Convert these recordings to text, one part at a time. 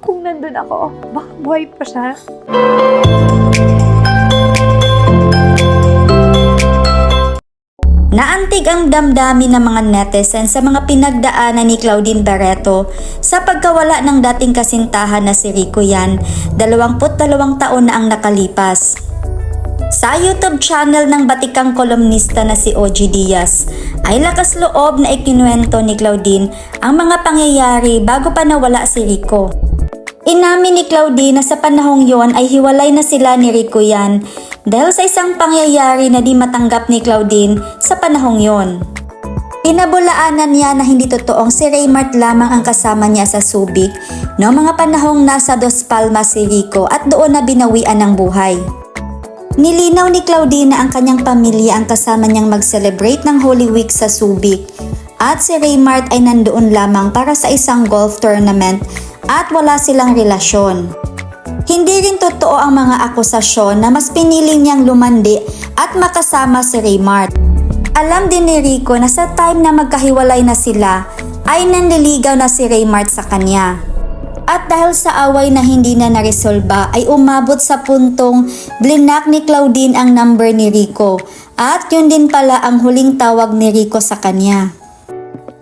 Kung nandun ako, baka buhay pa siya. Naantig ang damdamin ng mga netizens sa mga pinagdaanan ni Claudine Barreto sa pagkawala ng dating kasintahan na si Rico Yan, 22 taon na ang nakalipas. Sa YouTube channel ng batikang kolumnista na si OG Diaz ay lakas loob na ikinuwento ni Claudine ang mga pangyayari bago pa nawala si Rico. Inamin ni Claudine na sa panahong yon ay hiwalay na sila ni Rico Yan dahil sa isang pangyayari na di matanggap ni Claudine sa panahong yon. Pinabulaanan niya na hindi totoong si Raymart lamang ang kasama niya sa Subic noong mga panahong nasa Dos Palmas si Rico at doon na binawian ng buhay. Nilinaw ni Claudine na ang kanyang pamilya ang kasama niyang mag-celebrate ng Holy Week sa Subic at si Raymart ay nandoon lamang para sa isang golf tournament at wala silang relasyon. Hindi rin totoo ang mga akusasyon na mas pinili niyang lumandi at makasama si Raymart. Alam din ni Rico na sa time na magkahiwalay na sila ay nanliligaw na si Raymart sa kanya. At dahil sa away na hindi na naresolba ay umabot sa puntong blinak ni Claudine ang number ni Rico at yun din pala ang huling tawag ni Rico sa kanya.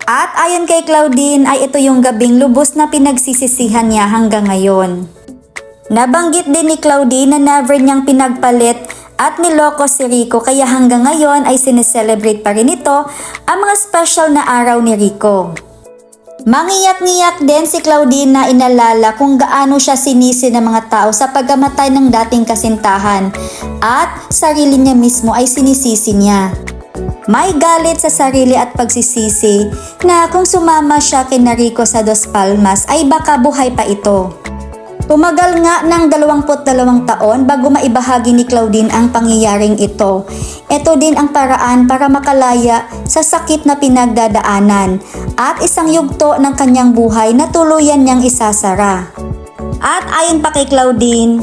At ayon kay Claudine ay ito yung gabing lubos na pinagsisisihan niya hanggang ngayon. Nabanggit din ni Claudine na never niyang pinagpalit at niloko si Rico kaya hanggang ngayon ay sineselebrate pa rin ito ang mga special na araw ni Rico. Mangiyak-ngiyak din si Claudine na inalala kung gaano siya sinisi ng mga tao sa pagkamatay ng dating kasintahan at sarili niya mismo ay sinisisi niya. May galit sa sarili at pagsisisi na kung sumama siya kina Rico sa Dos Palmas ay baka buhay pa ito. Tumagal nga ng 22 taon bago maibahagi ni Claudine ang pangyayaring ito. Ito din ang paraan para makalaya sa sakit na pinagdadaanan at isang yugto ng kanyang buhay na tuluyan niyang isasara. At ayon pa kay Claudine,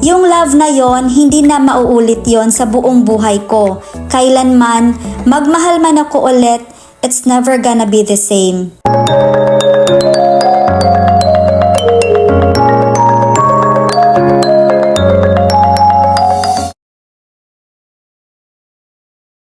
yung love na yon hindi na mauulit yon sa buong buhay ko. Kailanman, magmahal man ako ulit, it's never gonna be the same.